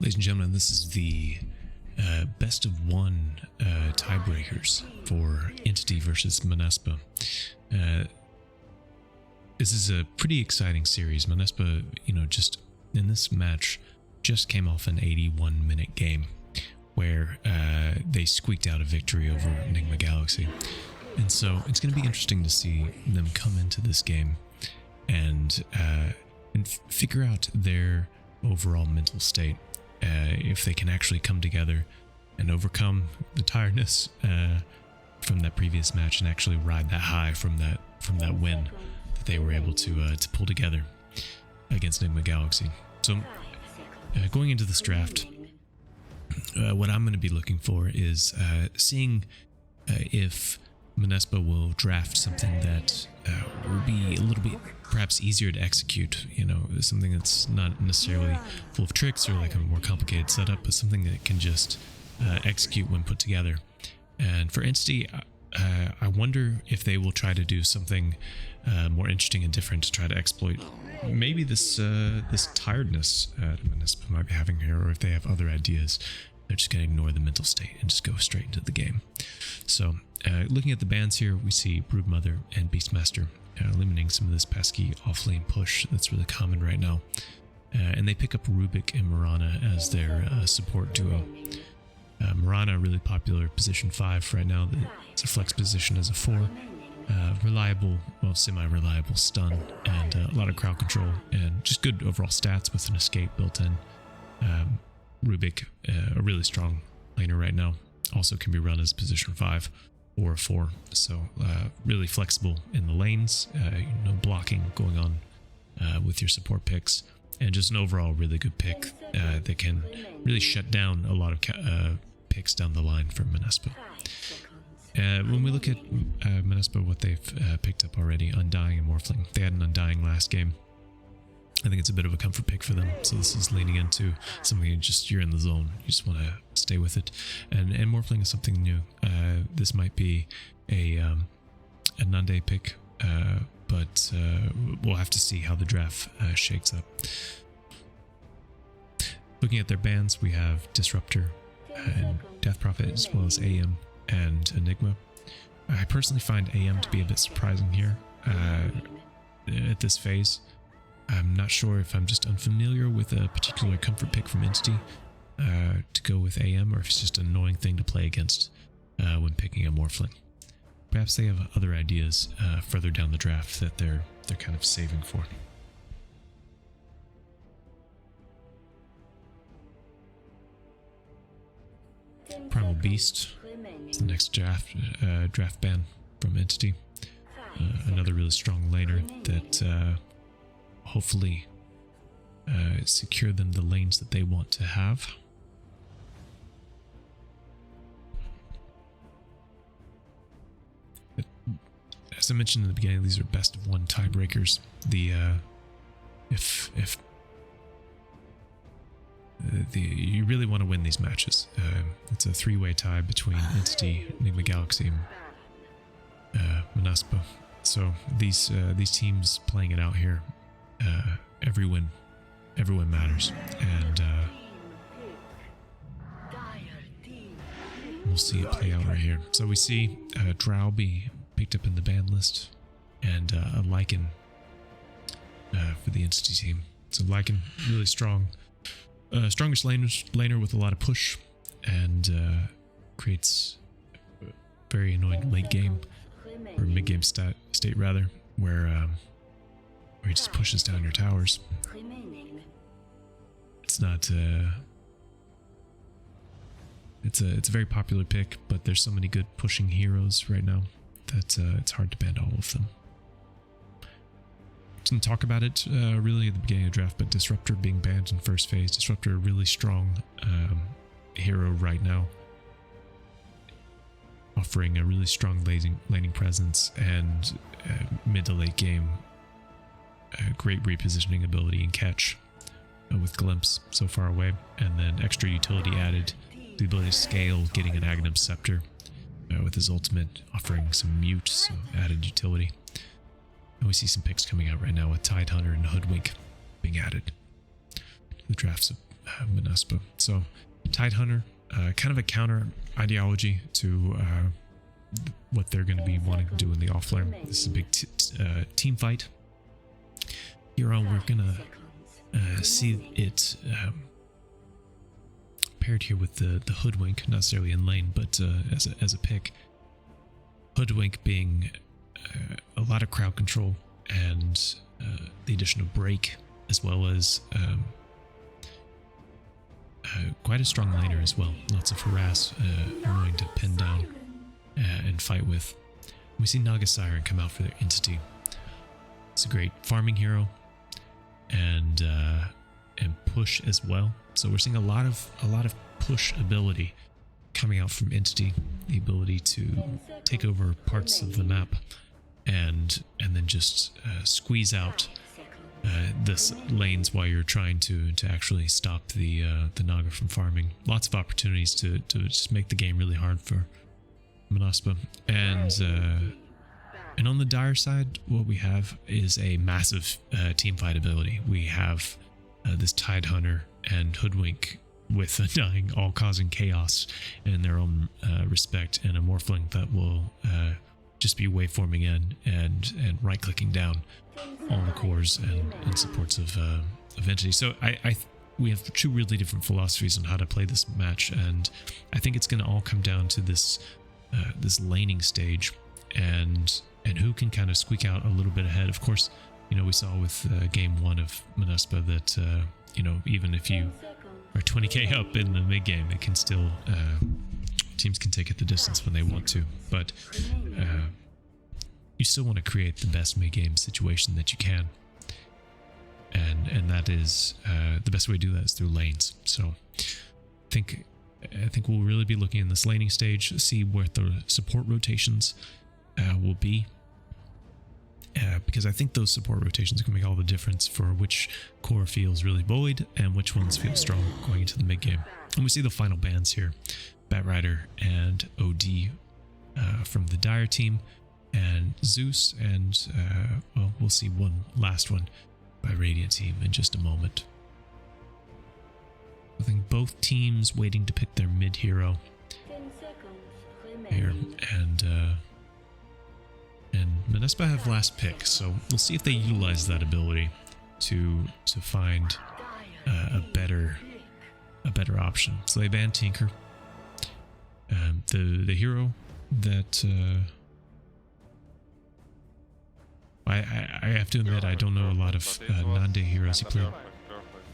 Ladies and gentlemen, this is the best of one tiebreakers for Entity versus Monaspa. This is a pretty exciting series. Monaspa, just in this match, just came off an 81-minute game where they squeaked out a victory over Enigma Galaxy. And so it's going to be interesting to see them come into this game and figure out their overall mental state. If they can actually come together and overcome the tiredness from that previous match and actually ride that high from that win that they were able to pull together against Enigma Galaxy. So going into this draft, what I'm going to be looking for is seeing if Monaspa will draft something that will be a little bit perhaps easier to execute, something that's not necessarily full of tricks or like a more complicated setup, but something that can just execute when put together. And for Entity, I wonder if they will try to do something more interesting and different to try to exploit maybe this tiredness Monaspa might be having here, or if they have other ideas. They're just going to ignore the mental state and just go straight into the game. So looking at the bans here, we see Broodmother and Beastmaster eliminating some of this pesky offlane push that's really common right now. And they pick up Rubik and Mirana as their support duo. Mirana, really popular position 5 right now. It's a flex position as a 4. Reliable, well, semi-reliable stun and a lot of crowd control and just good overall stats with an escape built in. Rubik, a really strong laner right now, also can be run as position 5 or a 4, so really flexible in the lanes, no blocking going on with your support picks, and just an overall really good pick that can really shut down a lot of picks down the line from Monaspa. When we look at Monaspa, what they've picked up already, Undying and Morphling. They had an Undying last game. I think it's a bit of a comfort pick for them. So this is leaning into something you're in the zone. You just want to stay with it. And Morphling is something new. This might be a Nande pick, but we'll have to see how the draft shakes up. Looking at their bans, we have Disruptor and Death Prophet, as well as AM and Enigma. I personally find AM to be a bit surprising here at this phase. I'm not sure if I'm just unfamiliar with a particular comfort pick from Entity to go with AM, or if it's just an annoying thing to play against when picking a Morphling. Perhaps they have other ideas further down the draft that they're kind of saving for. Primal Beast is the next draft ban from Entity. Another really strong laner that hopefully secure them the lanes that they want to have. But as I mentioned in the beginning, these are best of one tiebreakers. You really want to win these matches. It's a 3-way tie between Entity, Enigma Galaxy, and Monaspa. So these teams playing it out here. Every win matters, and we'll see it play out right here. So we see Drow be picked up in the ban list, and a Lycan for the Entity team. So Lycan, really strong, strongest laner with a lot of push, and creates very annoying late game or mid game state rather, where he just pushes down your towers. It's not it's a very popular pick, but there's so many good pushing heroes right now that it's hard to ban all of them. Didn't talk about it really at the beginning of the draft, but Disruptor being banned in first phase. Disruptor, a really strong hero right now, offering a really strong laning presence and mid to late game great repositioning ability and catch with Glimpse so far away, and then extra utility added, the ability to scale, getting an Aghanim Scepter with his ultimate, offering some mute, so added utility. And we see some picks coming out right now with Tidehunter and Hoodwink being added. The drafts Monaspa. So Tidehunter, kind of a counter ideology to what they're going to be wanting to do in the offlane. This is a big team fight. Here on, we're going to see it paired here with the Hoodwink, not necessarily in lane, but as a pick. Hoodwink being a lot of crowd control and the addition of break, as well as quite a strong laner as well. Lots of harass, willing to pin down and fight with. We see Naga Siren come out for their Entity. It's a great farming hero and push as well. So we're seeing a lot of push ability coming out from Entity, the ability to take over parts of the map and then just squeeze out this lanes while you're trying to actually stop the Naga from farming. Lots of opportunities to just make the game really hard for Monaspa. And on the Dire side, what we have is a massive team fight ability. We have this Tidehunter and Hoodwink with Undying, all causing chaos in their own respect, and a Morphling that will just be waveforming in and right-clicking down all the cores and supports of Entity. So we have two really different philosophies on how to play this match, and I think it's going to all come down to this laning stage and who can kind of squeak out a little bit ahead. Of course, we saw with game 1 of Monaspa that even if you are 20k up in the mid game, it can still teams can take it the distance when they want to, but you still want to create the best mid game situation that you can, and that is the best way to do that is through lanes. So I think we'll really be looking in this laning stage, see where the support rotations will be, because I think those support rotations can make all the difference for which core feels really bullied and which ones feel strong going into the mid game. And we see the final bans here: Batrider and OD from the Dire team, and Zeus, and well, we'll see one last one by Radiant team in just a moment. I think both teams waiting to pick their mid hero here, and Monaspa have last pick, so we'll see if they utilize that ability to find a better option. So they ban Tinker, the hero that I have to admit I don't know a lot of Nande heroes he played.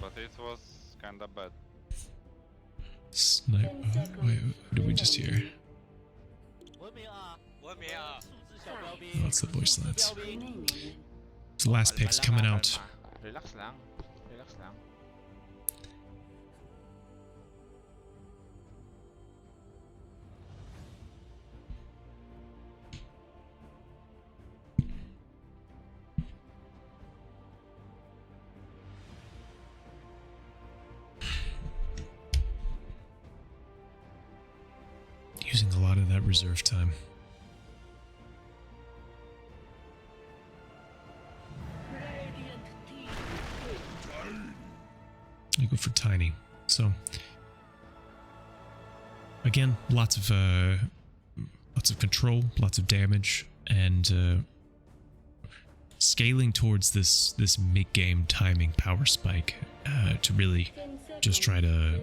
But it was kinda bad. Snipe. Wait, what did we just hear? Oh, that's the voice lines. So last pick's coming out. Relax lang. Relax lang. Using a lot of that reserve time. I go for Tiny. So again, lots of control, lots of damage, and scaling towards this mid-game timing power spike to really just try to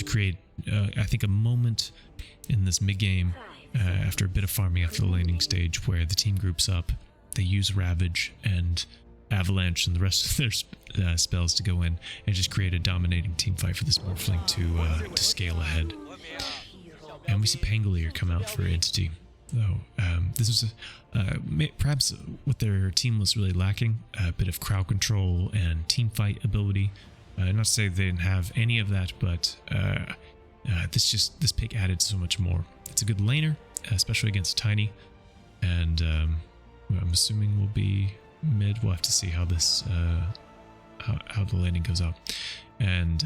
create I think a moment in this mid-game after a bit of farming after the laning stage where the team groups up, they use Ravage and Avalanche and the rest of their spells to go in and just create a dominating team fight for this Morphling to scale ahead. And we see Pangolier come out for Entity. So this was perhaps what their team was really lacking, a bit of crowd control and team fight ability. Not to say they didn't have any of that, but this pick added so much more. It's a good laner, especially against Tiny, and I'm assuming will be mid. We'll have to see how this how the laning goes out, and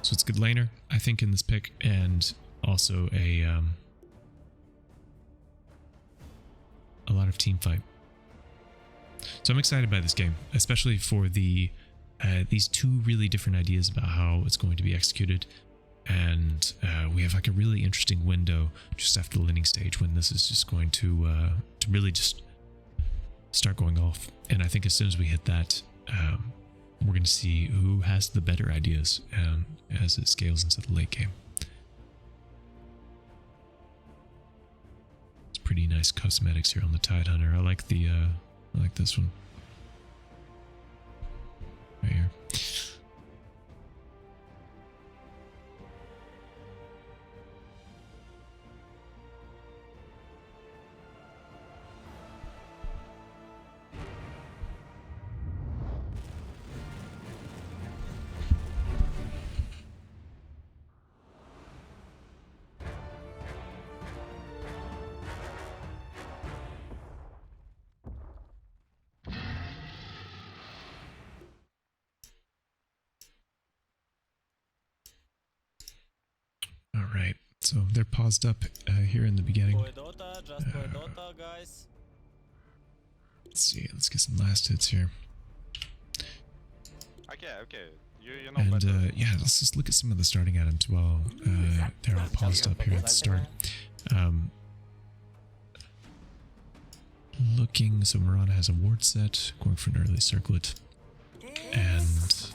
so it's a good laner, I think, in this pick, and also a lot of team fight. So I'm excited by this game, especially for the these two really different ideas about how it's going to be executed. And we have like a really interesting window just after the landing stage when this is just going to really just start going off. And I think as soon as we hit that, we're going to see who has the better ideas as it scales into the late game. It's pretty nice cosmetics here on the Tidehunter. I like the I like this one right here. Alright, so they're paused up here in the beginning. Play Dota, just play Dota, guys. Let's see, let's get some last hits here. Okay. You know And better. yeah, let's just look at some of the starting items while they're all paused up here at the start. Looking, so Mirana has a ward set, going for an early circlet. And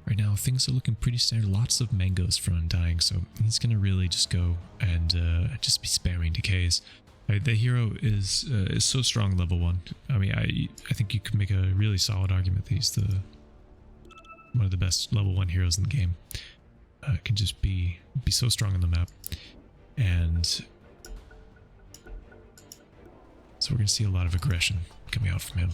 right now things are looking pretty standard. Lots of mangoes for Undying, so he's gonna really just go and just be spamming decays. The hero is so strong level 1. I mean, I think you could make a really solid argument that he's one of the best level 1 heroes in the game. Can just be so strong on the map. And so we're gonna see a lot of aggression coming out from him.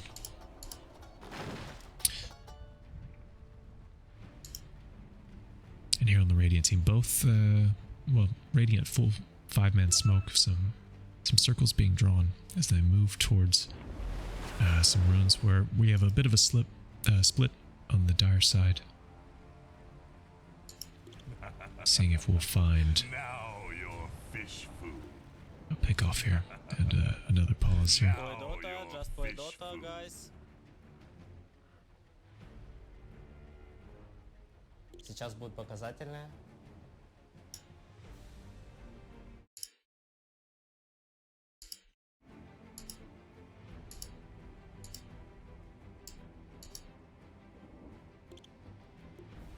And here on the Radiant team, both, well, Radiant full 5-man smoke, some circles being drawn as they move towards some runes where we have a bit of a split on the Dire side. Seeing if we'll find a pick off here and another pause here. Play Dota, just play Dota, guys. Сейчас будет показательное.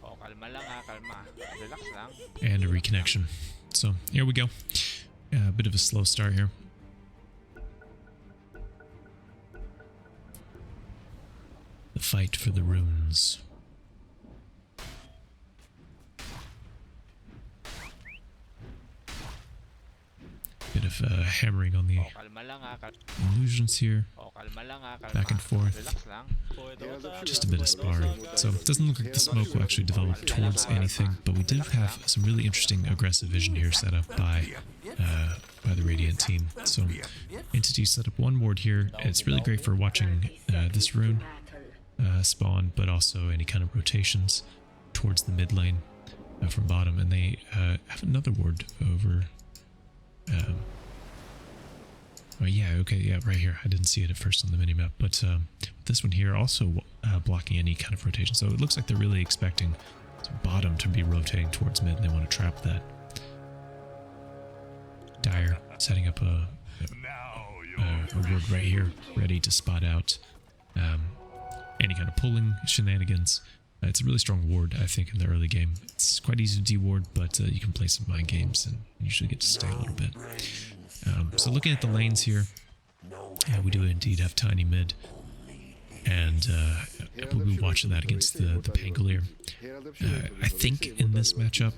Oh, kalma lang kalma. Relax lang. And a reconnection. So here we go. A bit of a slow start here. The fight for the runes. Bit of hammering on the Kalma lang illusions here. kalma lang kalma. Back and forth. Relax lang. Play Dota, Just a bit of sparring. So it doesn't look like the smoke will actually develop towards anything, but we do have some really interesting aggressive vision here set up by the Radiant team. So Entity set up one ward here. It's really great for watching this rune spawn, but also any kind of rotations towards the mid lane from bottom. And they have another ward over. Oh yeah, okay, yeah, right here. I didn't see it at first on the minimap, but this one here also blocking any kind of rotation. So it looks like they're really expecting bottom to be rotating towards mid, and they want to trap that. Dire setting up a ward right here, ready to spot out any kind of pulling shenanigans. It's a really strong ward, I think, in the early game. It's quite easy to de-ward, but you can play some mind games and usually get to stay a little bit. So looking at the lanes here, we do indeed have Tiny mid, and we'll be watching that against the Pangolier. I think in this matchup,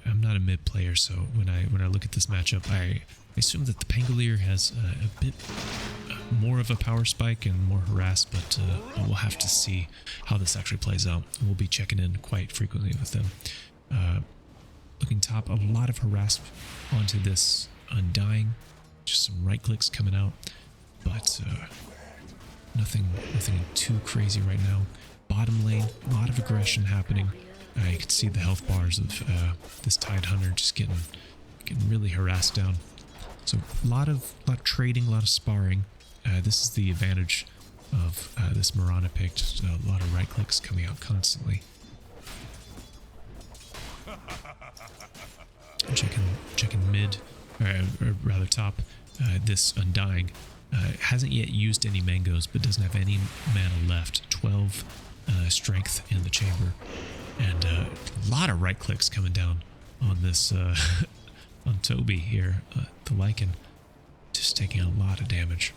I'm not a mid player, so when I look at this matchup, I assume that the Pangolier has a bit more of a power spike and more harass, but we'll have to see how this actually plays out. We'll be checking in quite frequently with them. Looking top, a lot of harass onto this Undying, just some right clicks coming out, but nothing too crazy right now. Bottom lane, a lot of aggression happening. You can see the health bars of this Tidehunter just getting really harassed down. So a lot of trading, a lot of sparring. This is the advantage of this Mirana pick. Just a lot of right clicks coming out constantly. Checking mid, or rather top. This Undying hasn't yet used any mangoes, but doesn't have any mana left. 12 strength in the chamber, and a lot of right clicks coming down on this on Toby here. The Lycan just taking a lot of damage.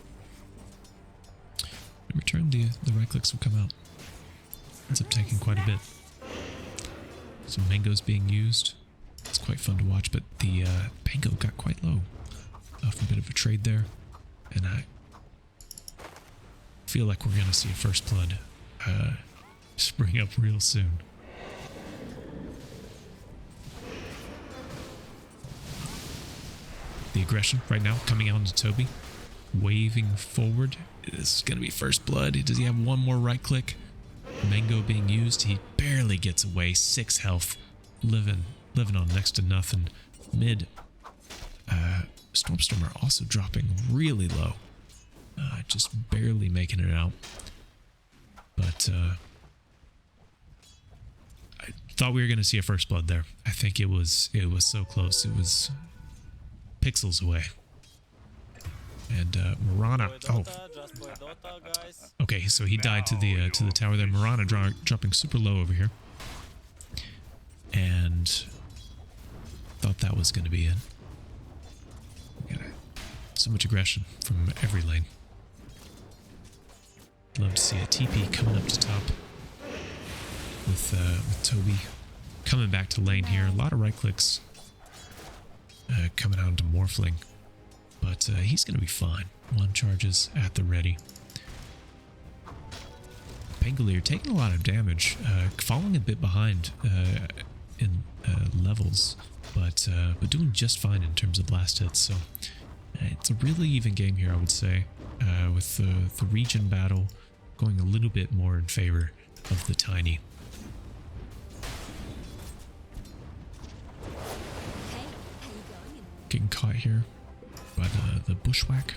In return, the right clicks will come out. Ends up taking quite a bit. Some mangoes being used. It's quite fun to watch, but the Pango got quite low off a bit of a trade there, and I feel like we're gonna see a first blood spring up real soon. The aggression right now coming out into Toby, waving forward. This is gonna be first blood. Does he have one more right click? Mango being used. He barely gets away. 6 health, living on next to nothing. Mid, Stormstormer also dropping really low, just barely making it out. But I thought we were gonna see a first blood there. I think it was so close. It was pixels away. And Mirana, okay, so he died to the tower there. Mirana dropping super low over here, and thought that was going to be it. So much aggression from every lane. Love to see a TP coming up to top with Toby coming back to lane here. A lot of right clicks coming out into Morphling. But he's going to be fine. 1 charges at the ready. Pangolier taking a lot of damage, falling a bit behind in levels, but doing just fine in terms of blast hits. So it's a really even game here, I would say, with the region battle going a little bit more in favor of the Tiny. Getting caught here by the bushwhack.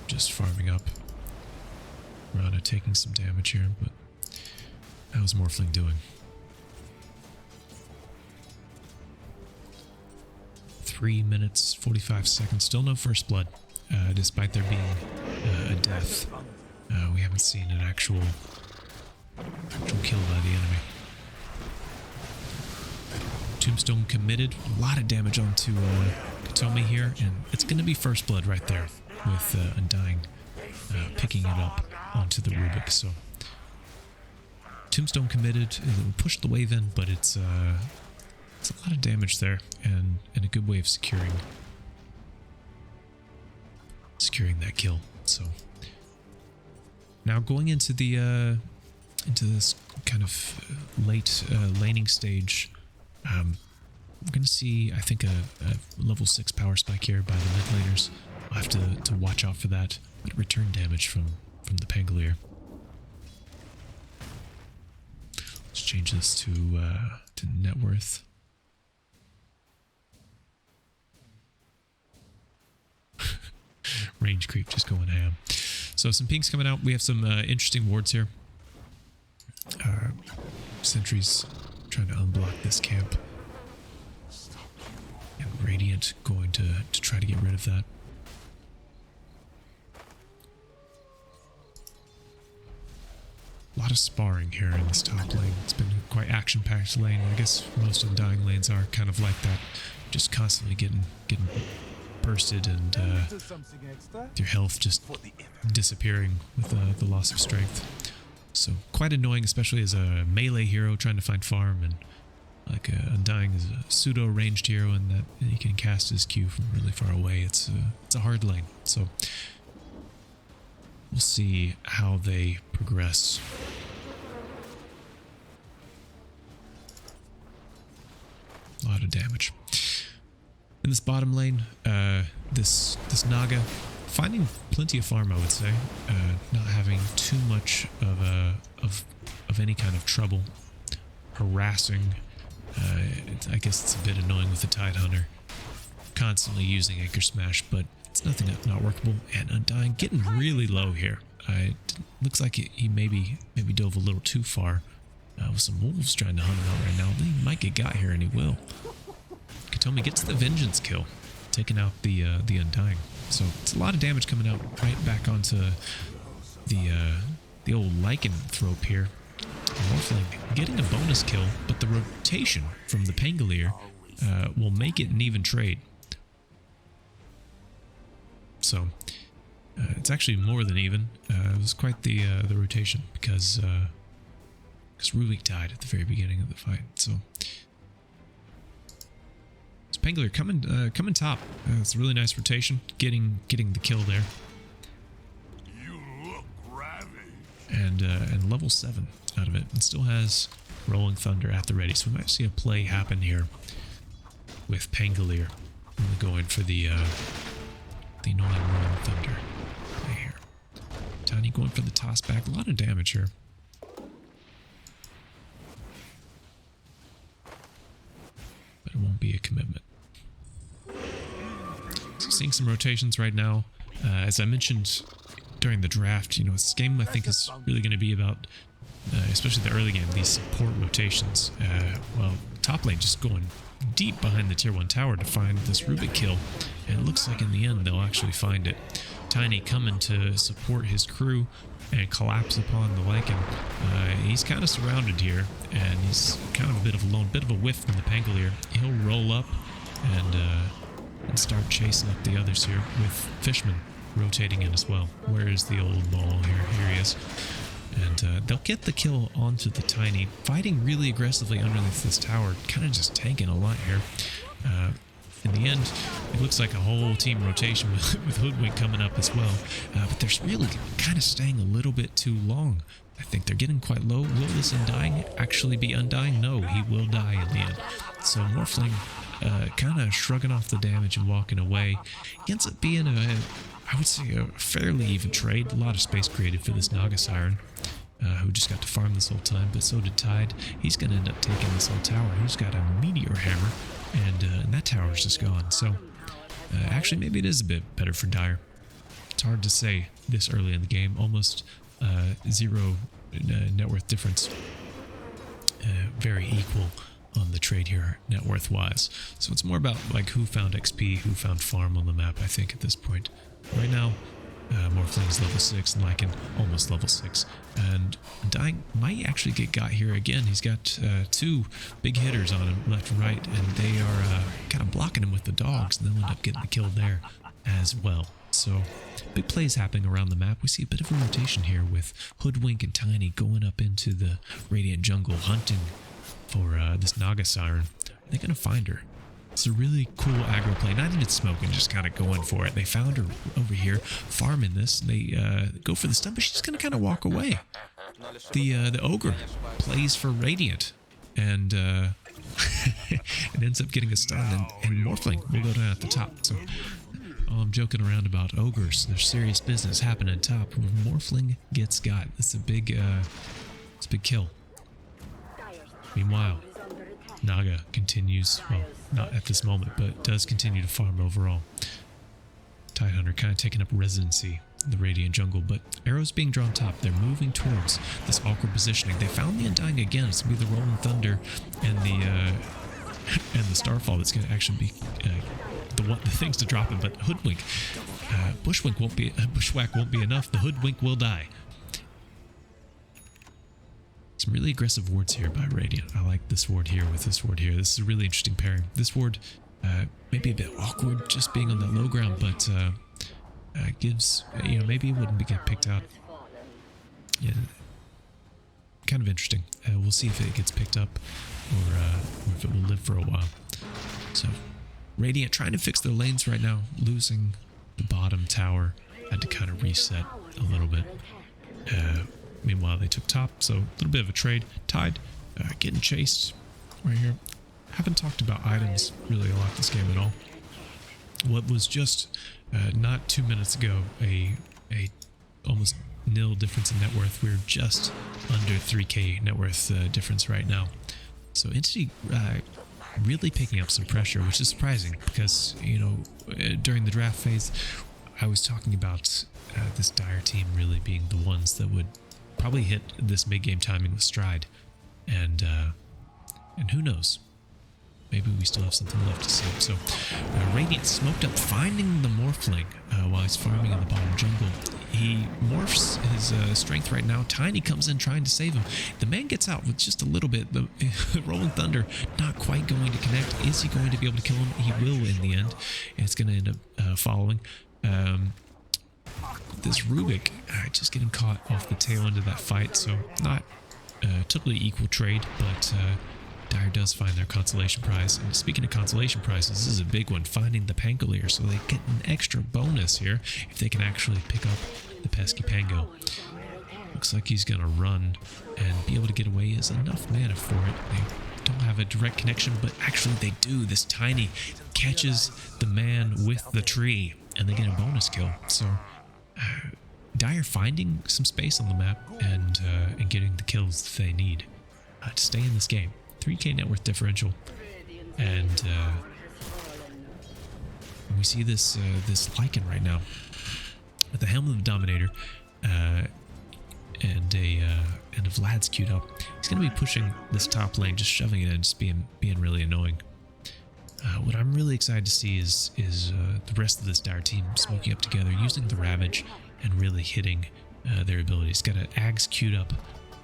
Just farming up. Rana taking some damage here, but that was Morphling doing. 3 minutes, 45 seconds. Still no first blood, despite there being a death. We haven't seen an actual kill by the enemy. Tombstone committed, a lot of damage onto Katomi here, and it's going to be first blood right there with Undying picking it up onto the Rubik. So Tombstone committed, it pushed the wave in, but it's a lot of damage there, and a good way of securing that kill. So now going into the into this kind of late laning stage. We're going to see, I think, a level 6 power spike here by the mid laners. I'll have to watch out for that. But return damage from the Pangolier. Let's change this to net worth. Range creep just going ham. So some pinks coming out. We have some interesting wards here. Sentries trying to unblock this camp. And Radiant going to try to get rid of that. A lot of sparring here in this top lane. It's been a quite action-packed lane. I guess most Undying lanes are kind of like that. Just constantly getting bursted and your health just disappearing with the loss of strength. So quite annoying, especially as a melee hero trying to find farm, and like Undying is a pseudo ranged hero, and that he can cast his Q from really far away. It's a hard lane. So we'll see how they progress. A lot of damage. In this bottom lane, this Naga finding plenty of farm, I would say. Not having too much of any kind of trouble harassing I guess it's a bit annoying with the Tide Hunter constantly using Anchor Smash, but it's nothing not workable. And Undying getting really low here. Looks like he maybe dove a little too far with some wolves trying to hunt him out right now. He might get got here, and he will. Katomi gets the Vengeance kill, taking out the Undying. So it's a lot of damage coming out right back onto the old Lycan Thrope here. Morphling getting a bonus kill, but the rotation from the Pangolier will make it an even trade. So it's actually more than even. It was quite the rotation because Rubik died at the very beginning of the fight. So it's Pangolier coming top. It's a really nice rotation, getting the kill there. And level 7 out of it, and still has Rolling Thunder at the ready. So we might see a play happen here with Pangolier going for the annoying Rolling Thunder right here. Tiny going for the toss back. A lot of damage here. But it won't be a commitment. So seeing some rotations right now. As I mentioned during the draft, this game I think is really going to be about, especially the early game, these support rotations. Well, top lane just going deep behind the tier 1 tower to find this Rubik kill, and it looks like in the end they'll actually find it. Tiny coming to support his crew and collapse upon the Lycan. He's kind of surrounded here, and he's kind of a bit of a lone, bit of a whiff from the Pangolier. He'll roll up and start chasing up the others here with Fishman rotating in as well. Where is the old ball here? Here he is. And they'll get the kill onto the Tiny, fighting really aggressively underneath this tower, kind of just tanking a lot here. In the end, it looks like a whole team rotation with Hoodwink coming up as well. But they're really kind of staying a little bit too long. I think they're getting quite low. Will this Undying actually be Undying? No, he will die in the end. So Morphling kind of shrugging off the damage and walking away. He ends up being I would say a fairly even trade. A lot of space created for this Naga Siren, who just got to farm this whole time, but so did Tide. He's going to end up taking this whole tower. He's got a Meteor Hammer, and that tower's just gone. So actually, maybe it is a bit better for Dire. It's hard to say this early in the game. Almost zero net worth difference. Very equal on the trade here, net worth wise. So it's more about like who found XP, who found farm on the map, I think, at this point. Right now, Morphling's level 6 and Lycan almost level 6. And Dying might actually get got here again. He's got 2 big hitters on him, left and right, and they are kind of blocking him with the dogs, and they'll end up getting the kill there as well. So big plays happening around the map. We see a bit of a rotation here with Hoodwink and Tiny going up into the Radiant jungle, hunting for this Naga Siren. They're going to find her. It's a really cool aggro play. Not even smoking, just kind of going for it. They found her over here, farming this. They go for the stun, but she's going to kind of walk away. The Ogre plays for Radiant, and it ends up getting a stun, and Morphling will go down at the top. So I'm joking around about ogres. There's serious business happening top. Morphling gets got. It's a big kill. Meanwhile, Naga continues, well, not at this moment, but does continue to farm overall. Tidehunter kind of taking up residency in the Radiant jungle, but arrows being drawn top. They're moving towards this awkward positioning. They found the Undying again. It's going to be the Rolling Thunder and the Starfall that's going to actually be the things to drop him. But Hoodwink, Bushwhack won't be enough. The Hoodwink will die. Some really aggressive wards here by Radiant. I like this ward here with this ward here. This is a really interesting pairing. This ward may be a bit awkward just being on that low ground, but gives, maybe it wouldn't get picked out. Yeah, kind of interesting. We'll see if it gets picked up or if it will live for a while. So Radiant trying to fix their lanes right now, losing the bottom tower. Had to kind of reset a little bit. Meanwhile, they took top, so a little bit of a trade. Tide getting chased right here. Haven't talked about items really a lot this game at all. What was just not 2 minutes ago a almost nil difference in net worth. We're just under 3k net worth difference right now. So Entity really picking up some pressure, which is surprising because, you know, during the draft phase, I was talking about this Dire team really being the ones that would probably hit this mid-game timing with stride. And who knows? Maybe we still have something left to see. So Radiant smoked up, finding the Morphling while he's farming in the bottom jungle. He morphs his strength right now. Tiny comes in trying to save him. The man gets out with just a little bit. The Rolling Thunder not quite going to connect. Is he going to be able to kill him? He will in the end. And it's going to end up following. This Rubik just getting caught off the tail end of that fight. So not totally equal trade, but Dire does find their consolation prize. And speaking of consolation prizes, this is a big one, finding the Pangolier, so they get an extra bonus here if they can actually pick up the pesky Pango. Looks like he's gonna run and be able to get away. Is enough mana for it. They don't have a direct connection, but actually they do. This Tiny catches the man with the tree and they get a bonus kill. So Dire finding some space on the map and getting the kills that they need to stay in this game. 3k net worth differential, and we see this Lycan right now at the helm of the Dominator, and Vlad's queued up. He's going to be pushing this top lane, just shoving it in, just being really annoying. What I'm really excited to see is the rest of this Dire team smoking up together, using the Ravage, and really hitting their abilities. Got an Ags queued up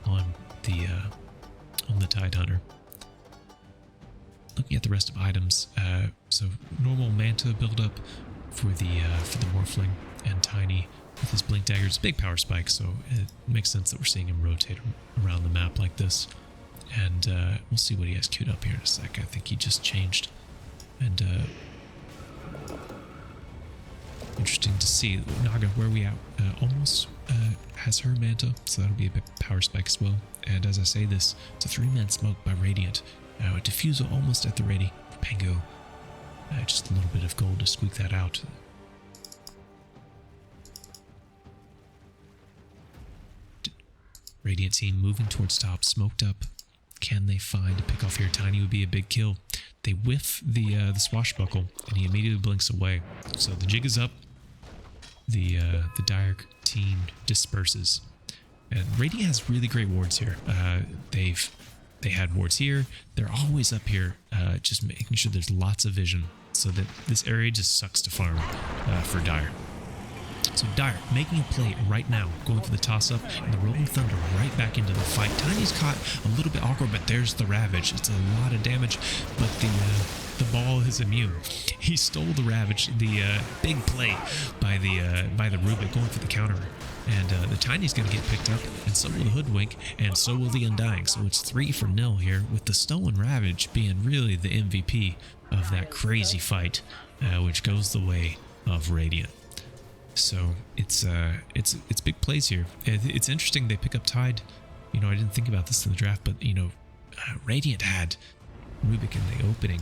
on the Tidehunter. Looking at the rest of items, so normal Manta build-up for the Morphling, and Tiny with his Blink Daggers, big power spike, so it makes sense that we're seeing him rotate around the map like this. And we'll see what he has queued up here in a sec. I think he just changed, and interesting to see. Naga, where are we at? Almost has her Manta, so that'll be a big power spike as well. And as I say this, it's a 3-man smoke by Radiant. Diffusal almost at the ready for Pango. Just a little bit of gold to squeak that out. Radiant team moving towards top, smoked up. Can they find a pick off here? Tiny would be a big kill. They whiff the swashbuckle, and he immediately blinks away. So the jig is up. The Dire team disperses. And Radiant has really great wards here. They had wards here. They're always up here, just making sure there's lots of vision, so that this area just sucks to farm for Dire. So Dire making a play right now, going for the toss-up, and the Rolling Thunder right back into the fight. Tiny's caught a little bit awkward, but there's the Ravage. It's a lot of damage, but the ball is immune. He stole the Ravage, the big play by the Rubik, going for the counter. And the Tiny's going to get picked up, and so will the Hoodwink, and so will the Undying. So it's 3-0 here, with the Stolen Ravage being really the MVP of that crazy fight, which goes the way of Radiant. So it's big plays here. It's interesting they pick up Tide. You know, I didn't think about this in the draft, but you know, Radiant had Rubik in the opening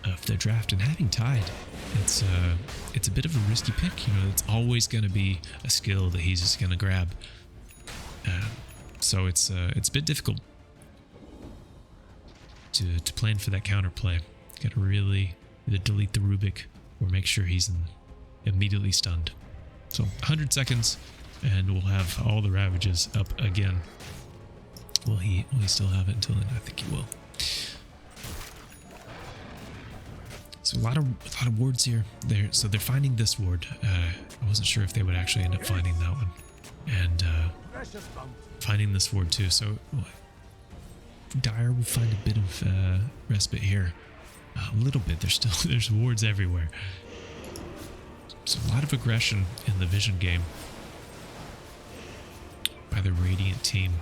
of their draft, and having Tide, it's a bit of a risky pick. You know, it's always going to be a skill that he's just going to grab. So it's a bit difficult to plan for that counterplay. Got to really either delete the Rubik or make sure he's immediately stunned. So 100 seconds, and we'll have all the Ravages up again. Will he still have it until then? I think he will. So a lot of wards here. So they're finding this ward. I wasn't sure if they would actually end up finding that one, and finding this ward too. So Dire will find a bit of respite here. A little bit. There's wards everywhere. So a lot of aggression in the vision game by the Radiant team.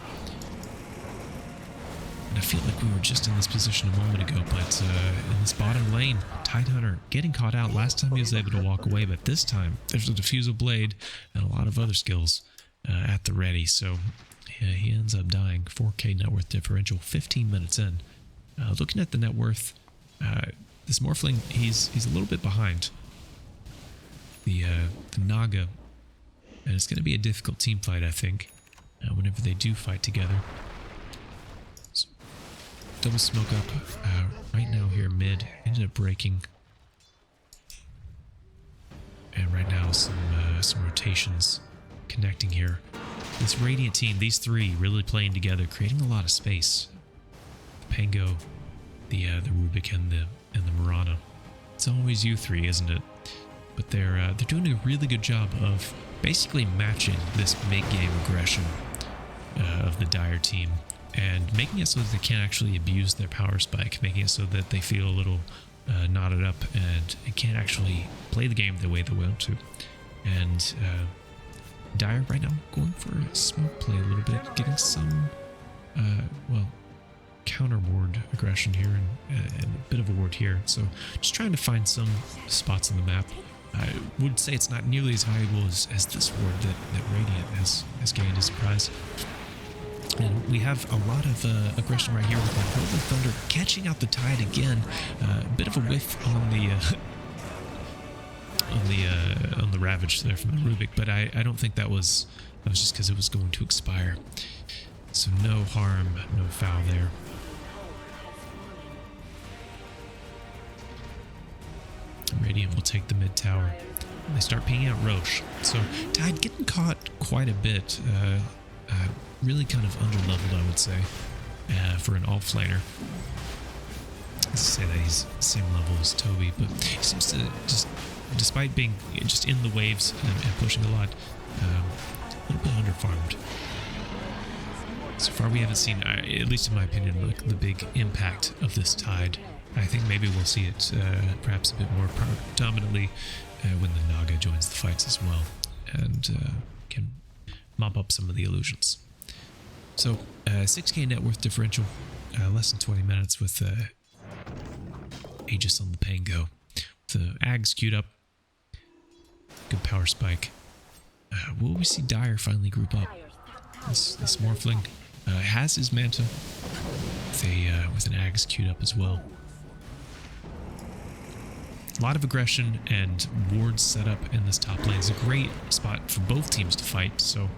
And I feel like we were just in this position a moment ago, but in this bottom lane, Tidehunter getting caught out. Last time he was able to walk away, but this time there's a Diffusal Blade and a lot of other skills at the ready. So yeah, he ends up dying. 4k net worth differential, 15 minutes in. Looking at the net worth, this Morphling, he's a little bit behind the Naga, and it's going to be a difficult team fight, I think, whenever they do fight together. So double smoke up right now here mid. Ended up breaking. And right now some rotations connecting here. This Radiant team, these three really playing together, creating a lot of space. The Pango, the Rubik, and the Mirana. It's always you three, isn't it? But they're doing a really good job of basically matching this mid-game aggression of the Dire team and making it so that they can't actually abuse their power spike, making it so that they feel a little knotted up and can't actually play the game the way they want to. And Dire right now going for a smoke play a little bit, getting some counter ward aggression here and a bit of a ward here. So just trying to find some spots on the map. I would say it's not nearly as valuable as this ward that Radiant has gained as a prize. And we have a lot of aggression right here with that Holy Thunder catching out the Tide again. A bit of a whiff on the Ravage there from the Rubik, but I don't think that was just because it was going to expire. So no harm, no foul there. Radiant will take the mid tower. And they start pinging out Roche. So Tide getting caught quite a bit. Really kind of under-leveled, I would say, for an alt flaner. Let's say that he's the same level as Toby, but he seems to just, despite being just in the waves and pushing a lot, a little bit under-farmed. So far we haven't seen, at least in my opinion, like the big impact of this Tide. I think maybe we'll see it perhaps a bit more predominantly when the Naga joins the fights as well and can mop up some of the illusions. So 6k net worth differential, less than 20 minutes with Aegis on the Pango. The Ags queued up, good power spike. Will we see Dire finally group up? This Morphling has his Manta with an Ags queued up as well. A lot of aggression and wards set up in this top lane. It's a great spot for both teams to fight, so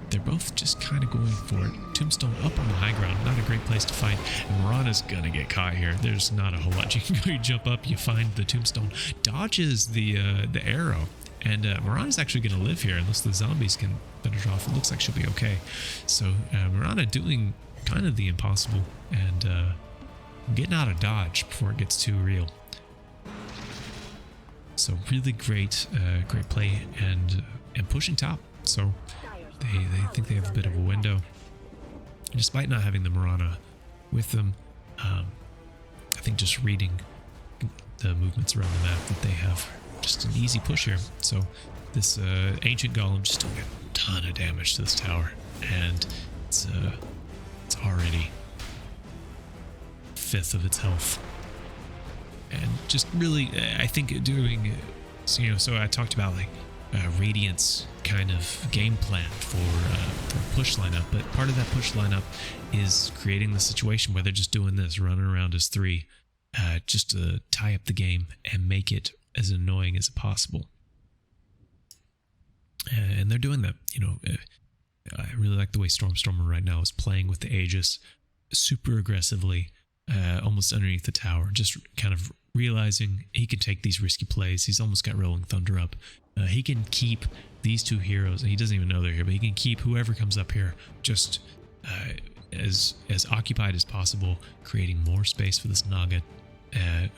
they're both just kind of going for it. Tombstone up on the high ground, not a great place to fight. And Mirana's gonna get caught here. There's not a whole lot you can go. You jump up, you find the Tombstone, dodges the arrow, and Mirana's actually gonna live here unless the zombies can finish off. It looks like she'll be okay. So Mirana doing kind of the impossible and getting out of dodge before it gets too real. So really great play and pushing top. So they think they have a bit of a window, despite not having the Mirana with them. I think just reading the movements around the map that they have just an easy push here. So this ancient golem just doing a ton of damage to this tower, and it's already fifth of its health. And just really, I think doing, so I talked about like Radiant's kind of game plan for a push lineup, but part of that push lineup is creating the situation where they're just doing this, running around as three, just to tie up the game and make it as annoying as possible. And they're doing that. I really like the way Stormstormer right now is playing with the Aegis super aggressively, almost underneath the tower, just kind of realizing he can take these risky plays. He's almost got Rolling Thunder up. He can keep these two heroes, and he doesn't even know they're here, but he can keep whoever comes up here just as occupied as possible, creating more space for this Naga,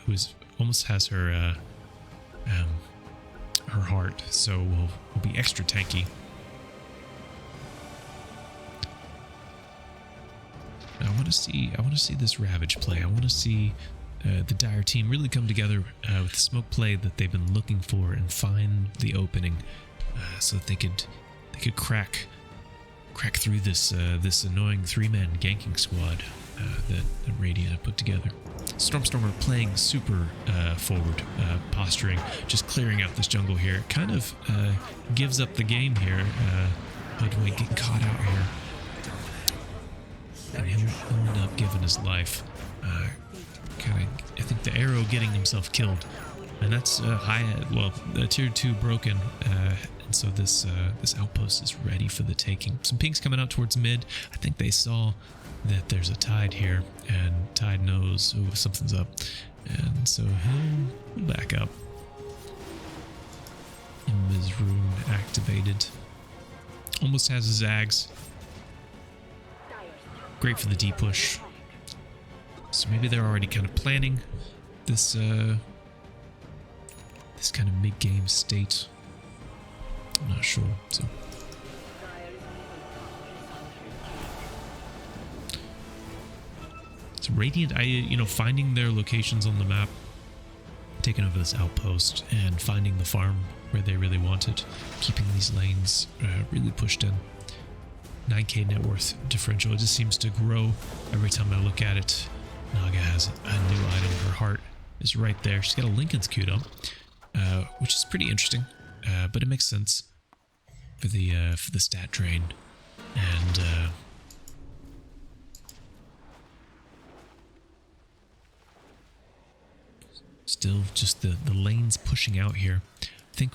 who almost has her heart, so will be extra tanky. I want to see this Ravage play. I want to see the Dire team really come together with the smoke play that they've been looking for and find the opening, so that they could crack through this annoying three-man ganking squad that Radiant have put together. Stormstormer playing super forward, posturing, just clearing out this jungle here. Kind of gives up the game here. Hoodwink getting caught out here. And he'll end up giving his life. I think the arrow getting himself killed. And that's tier 2 broken. And so this outpost is ready for the taking. Some pinks coming out towards mid. I think they saw that there's a Tide here, and Tide knows something's up, and so he'll back up. His rune activated. Almost has his Zags. Great for the D push. So maybe they're already kind of planning this this kind of mid-game state. I'm not sure. So Radiant, finding their locations on the map, taking over this outpost and finding the farm where they really want it, keeping these lanes really pushed in. 9k net worth differential. It just seems to grow every time I look at it. Naga has a new item. Her heart is right there. She's got a Lincoln's queued up, which is pretty interesting, but it makes sense for the stat drain. And still just the lanes pushing out here. I think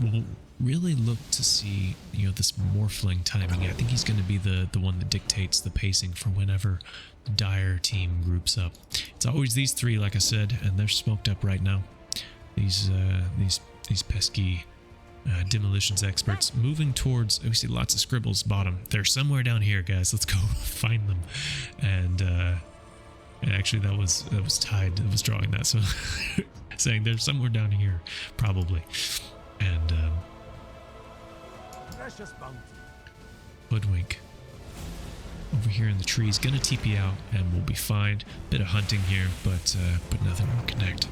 we'll really look to see, this Morphling timing. I think he's going to be the one that dictates the pacing for whenever the Dire team groups up. It's always these three, like I said, and they're smoked up right now. These pesky demolitions experts moving towards. We see lots of scribbles bottom. They're somewhere down here, guys. Let's go find them. And actually, that was Tide that was drawing that, so saying they're somewhere down here, probably. And Hoodwink over here in the trees, gonna TP out, and we'll be fine. Bit of hunting here, but nothing will connect.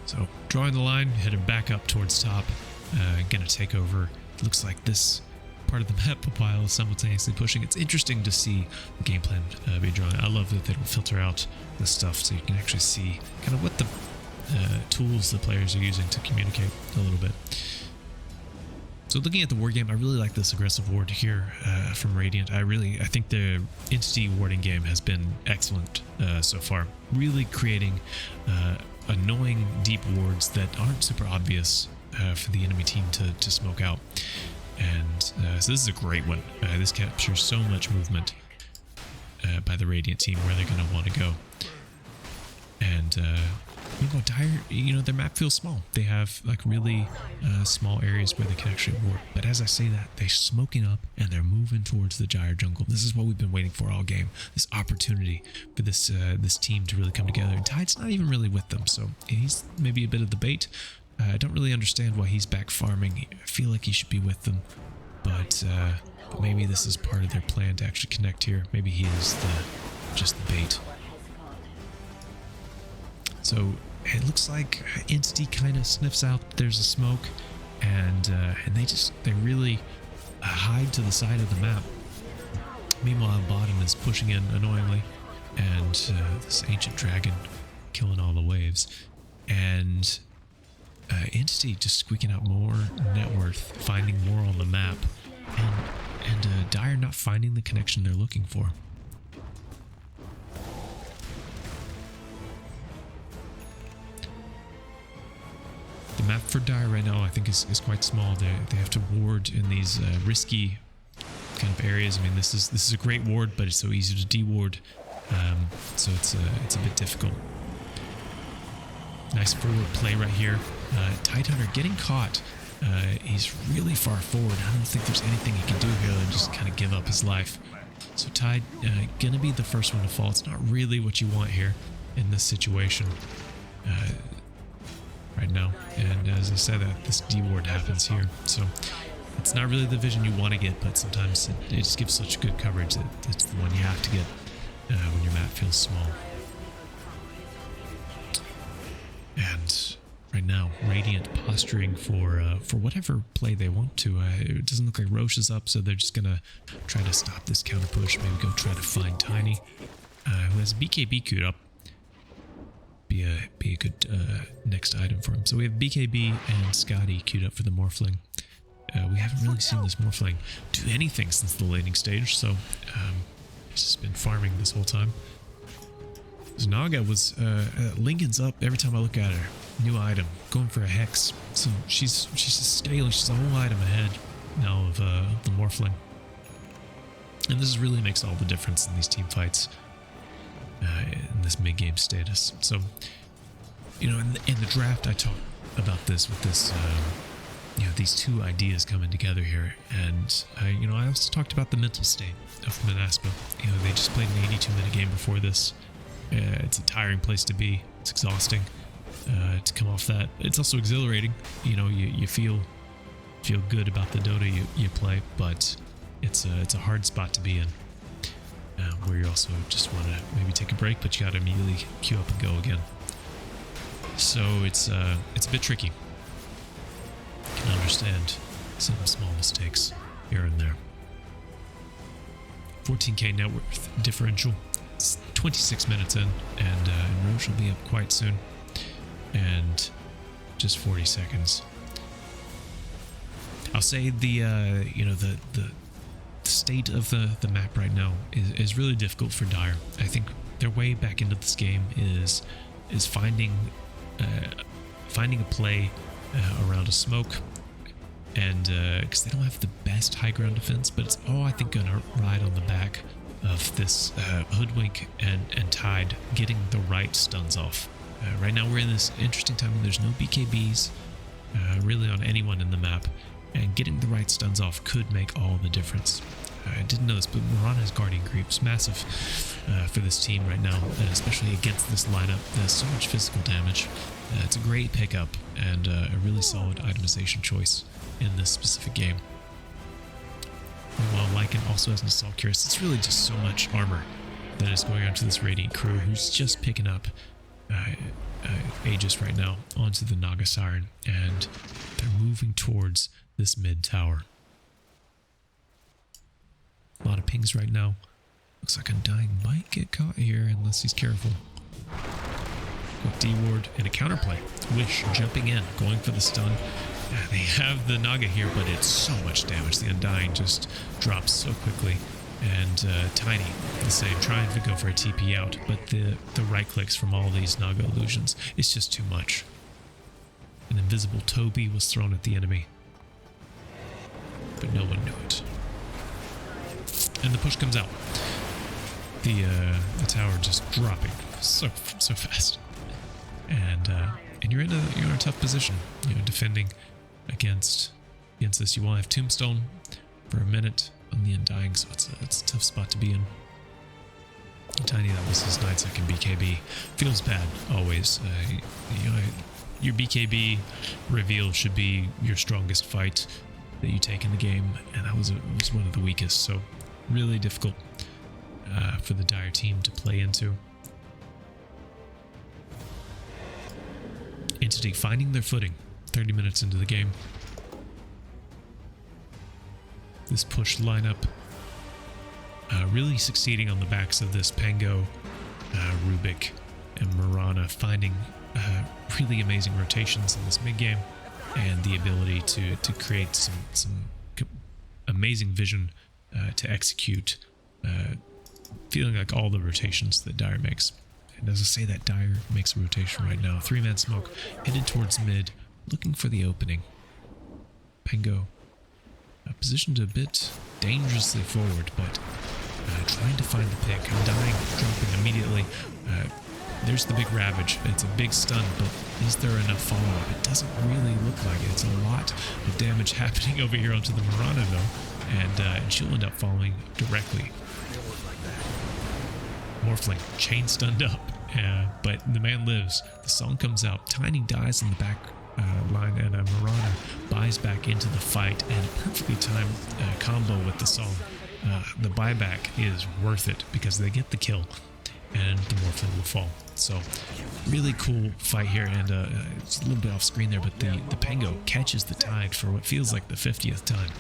So drawing the line, heading back up towards top, gonna take over. Looks like this part of the map while simultaneously pushing. It's interesting to see the game plan be drawn. I love that they don't filter out this stuff, so you can actually see kind of what the tools the players are using to communicate a little bit. So looking at the ward game, I really like this aggressive ward here from Radiant. I think the Entity warding game has been excellent so far. Really creating annoying deep wards that aren't super obvious for the enemy team to smoke out. And so this is a great one. This captures so much movement by the Radiant team where they're going to want to go. And Dire, their map feels small. They have like really small areas where they can actually ward. But as I say that, they're smoking up and they're moving towards the Dire jungle. This is what we've been waiting for all game. This opportunity for this team to really come together. And Tide's not even really with them, so he's maybe a bit of the bait. I don't really understand why he's back farming. I feel like he should be with them, but maybe this is part of their plan to actually connect here. Maybe he is just the bait. So it looks like Entity kind of sniffs out there's a smoke, and they really hide to the side of the map. Meanwhile, bottom is pushing in annoyingly, and this ancient dragon killing all the waves, and Entity just squeaking out more net worth, finding more on the map, and Dire not finding the connection they're looking for. The map for Dire right now, I think, is quite small. They have to ward in these risky kind of areas. I mean, this is a great ward, but it's so easy to de-ward, so it's a bit difficult. Nice forward play right here. Tidehunter getting caught. He's really far forward. I don't think there's anything he can do here than just kind of give up his life. So Tide gonna be the first one to fall. It's not really what you want here in this situation right now. And as I said, this D-ward happens here. So it's not really the vision you want to get, but sometimes it just gives such good coverage that it's the one you have to get when your map feels small. And right now, Radiant posturing for whatever play they want to. It doesn't look like Roche is up, so they're just gonna try to stop this counter push. Maybe go try to find Tiny, who has BKB queued up. Be a good next item for him. So we have BKB and Scotty queued up for the Morphling. We haven't really seen this Morphling do anything since the laning stage, so he's just been farming this whole time. Naga was Lincoln's up every time I look at her. New item, going for a hex. So she's just scaling. She's a whole item ahead. now of the Morphling. And this really makes all the difference in these team fights, in this mid-game status. So, you know, in the draft, I talked about this with this, you know, these two ideas coming together here. And, you know, I also talked about the mental state of Monaspa. You know, they just played an 82-minute game before this. It's a tiring place to be. It's exhausting to come off that. It's also exhilarating. You know, you feel good about the Dota you play, but it's a hard spot to be in, where you also just want to maybe take a break, but you got to immediately queue up and go again. So it's a bit tricky. I can understand some small mistakes here and there. 14k net worth differential. It's 26 minutes in, and Roche will be up quite soon. And just 40 seconds. I'll say the you know, the state of the map right now is really difficult for Dire. I think their way back into this game is finding a play around a smoke, and because they don't have the best high ground defense, but it's all, I think, gonna ride on the back of this Hoodwink and Tide getting the right stuns off. Right now we're in this interesting time when there's no BKBs really on anyone in the map, and getting the right stuns off could make all the difference. I didn't know this, but Mirana's Guardian Creep's massive for this team right now, especially against this lineup. There's so much physical damage. It's a great pickup and a really solid itemization choice in this specific game. While Lycan also has an Assault Cuirass, it's really just so much armor that is going onto this Radiant crew, who's just picking up Aegis right now onto the Naga Siren, and they're moving towards this mid tower. A lot of pings right now. Looks like Undying might get caught here unless he's careful. Quick D-ward and a counterplay. Wish jumping in, going for the stun. They have the Naga here, but it's so much damage. The Undying just drops so quickly. And Tiny, the same, trying to go for a TP out, but the right clicks from all these Naga illusions, it's just too much. An invisible Toby was thrown at the enemy, but no one knew it. And the push comes out. The tower just dropping so fast, and you're in a tough position. You know, defending against this. You want to have Tombstone for a minute on the Undying, so it's a tough spot to be in. Tiny, that was his 9-second BKB. Feels bad always. You know, your BKB reveal should be your strongest fight that you take in the game, and that was one of the weakest. So really difficult for the Dire team to play into. Entity finding their footing 30 minutes into the game. This push lineup really succeeding on the backs of this Pango, Rubik, and Mirana, finding really amazing rotations in this mid game, and the ability to create some amazing vision to execute, feeling like all the rotations that Dire makes. And as I say that, Dire makes a rotation right now. 3-man smoke headed towards mid, looking for the opening. Pango positioned a bit dangerously forward, but trying to find the pick. Undying dropping immediately. There's the big Ravage. It's a big stun, but is there enough follow-up? It doesn't really look like it. It's a lot of damage happening over here onto the Mirana, though, and she'll end up falling directly. Morphling, chain stunned up, but the man lives. The song comes out. Tiny dies in the back line, and Mirana buys back into the fight, and a perfectly timed combo with the song. The buyback is worth it because they get the kill, and the Morphling will fall. So really cool fight here, and it's a little bit off screen there, but the Pango catches the Tide for what feels like the 50th time,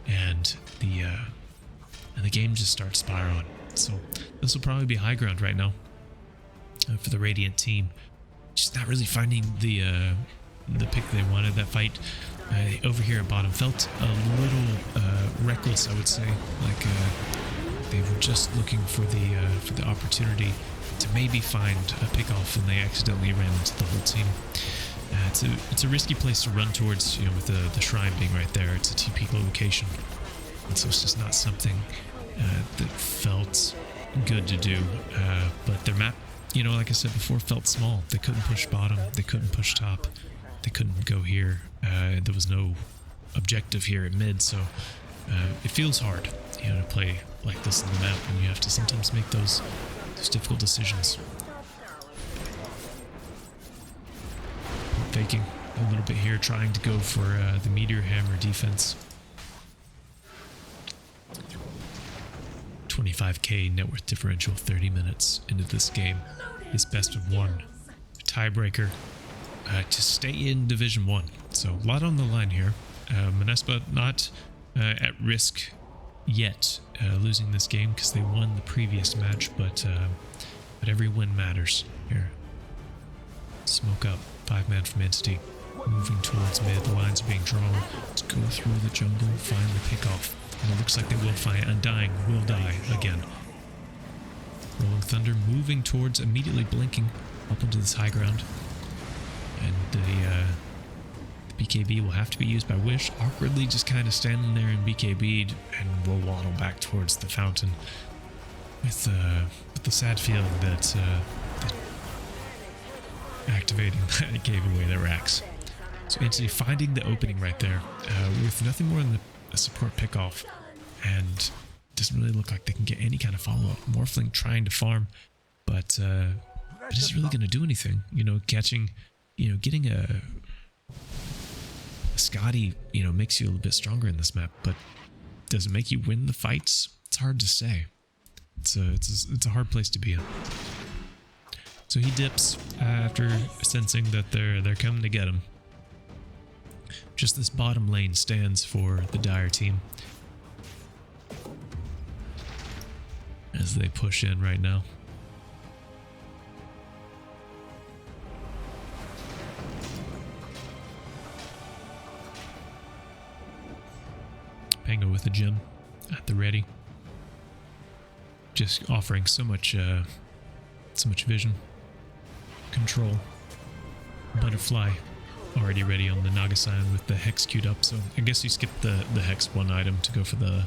and the game just starts spiraling. So this will probably be high ground right now for the Radiant team. Just not really finding the pick they wanted. That fight over here at bottom felt a little reckless, I would say. Like they were just looking for the opportunity to maybe find a pick off, and they accidentally ran into the whole team. It's a risky place to run towards, you know, with the shrine being right there. It's a TP location, and so it's just not something that felt good to do. But their map, you know, like I said before, felt small. They couldn't push bottom. They couldn't push top. They couldn't go here. There was no objective here at mid, so it feels hard, you know, to play like this in the map, and you have to sometimes make those difficult decisions. Faking a little bit here, trying to go for the meteor hammer defense. 25k net worth differential, 30 minutes into this game. It's best of one. Tiebreaker to stay in Division 1. So a lot on the line here. Monaspa not at risk yet losing this game because they won the previous match, but every win matters here. Smoke up. 5-man from Entity, moving towards mid. The lines are being drawn. Let's go through the jungle, find the pickoff. And it looks like they will find Undying will die again. Rolling Thunder moving towards, immediately blinking up into this high ground. And the BKB will have to be used by Wish. Awkwardly just kind of standing there in BKB'd, and will waddle back towards the fountain with the sad feeling that activating that gave away their racks. So Entity finding the opening right there with nothing more than a support pickoff, and doesn't really look like they can get any kind of follow-up. Morphling trying to farm, but it isn't really going to do anything. You know, catching, you know, getting a Scotty, you know, makes you a little bit stronger in this map, but does it make you win the fights? It's hard to say. It's a hard place to be in. So he dips after sensing that they're coming to get him. Just this bottom lane stands for the Dire team as they push in right now. Pango with a gem at the ready, just offering so much vision. Control. Butterfly already ready on the Nagasan with the Hex queued up, so I guess you skipped the Hex one item to go for the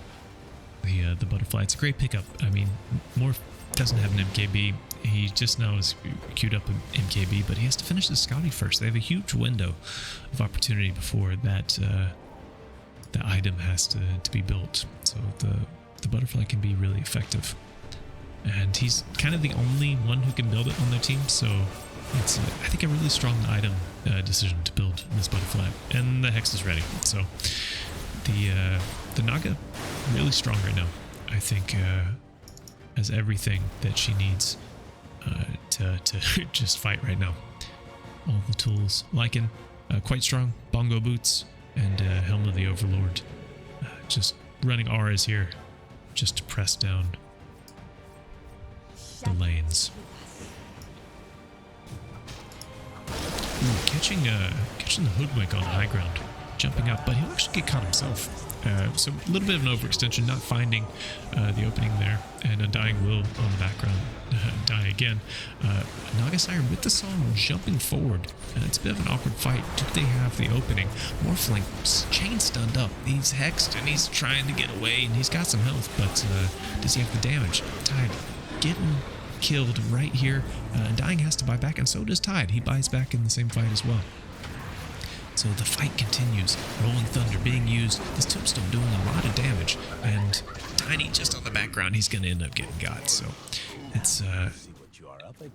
Butterfly. It's a great pickup. I mean, Morph doesn't have an MKB. He just now is queued up an MKB, but he has to finish the Scotty first. They have a huge window of opportunity before that item has to be built, so the Butterfly can be really effective. And he's kind of the only one who can build it on their team, so it's, I think, a really strong item decision to build this Butterfly. And the Hex is ready, so the Naga really strong right now. I think has everything that she needs to just fight right now. All the tools. Lycan, quite strong. Bongo boots and Helm of the Overlord. Just running auras here just to press down the lanes. Ooh, catching the Hoodwink on high ground, jumping up, but he'll actually get caught himself. So a little bit of an overextension, not finding the opening there, and Undying will on the background die again. Nagasire with the song jumping forward. It's a bit of an awkward fight. Do they have the opening? Morphling chain stunned up. He's hexed and he's trying to get away, and he's got some health, but does he have the damage? Tide getting killed right here. Undying has to buy back, and so does Tide. He buys back in the same fight as well. So the fight continues. Rolling Thunder being used. This Tombstone doing a lot of damage, and Tiny just on the background. He's going to end up getting got. So it's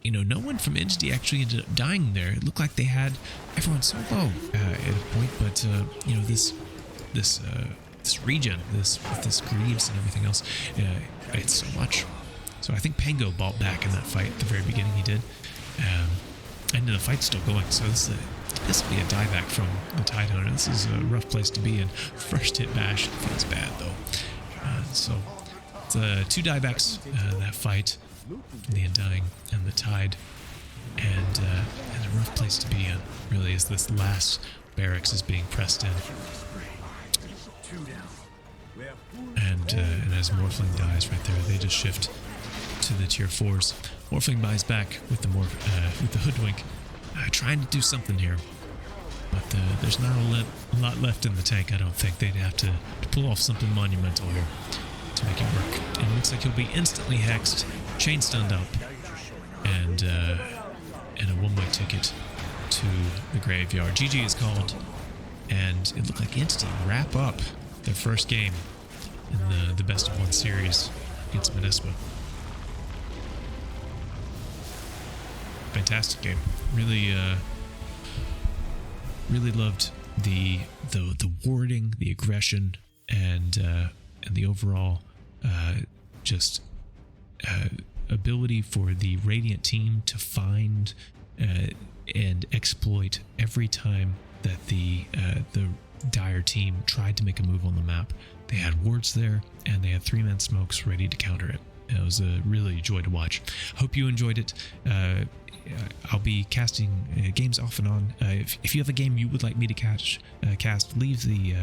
you know, no one from Entity actually ended up dying there. It looked like they had everyone so low at a point, but you know, this regen, with this Greaves and everything else, it's so much. So I think Pango bought back in that fight at the very beginning. He did, and the fight's still going. So this will be a dieback from the Tidehunter. This is a rough place to be in. First hit bash feels bad though. So it's 2 diebacks that fight, the Undying and the Tide, and a rough place to be in really is this last barracks is being pressed in. And as Morphling dies right there, they just shift to the tier 4s. Morphling buys back with the Hoodwink, trying to do something here. But there's not a lot left in the tank, I don't think. They'd have to pull off something monumental here to make it work. And it looks like he'll be instantly hexed, chain stunned up, and a one-way ticket to the graveyard. GG is called, and it looked like Entity wrap up their first game in the best of one series against Monaspa. Fantastic game. Really loved the warding, the aggression, and the overall ability for the Radiant team to find and exploit every time that the Dire team tried to make a move on the map. They had wards there, and they had 3-man smokes ready to counter it. It was a really joy to watch. Hope you enjoyed it. I'll be casting games off and on. If you have a game you would like me to cast, leave the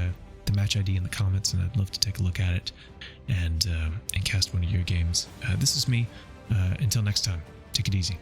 match ID in the comments, and I'd love to take a look at it and cast one of your games. This is me. Until next time, take it easy.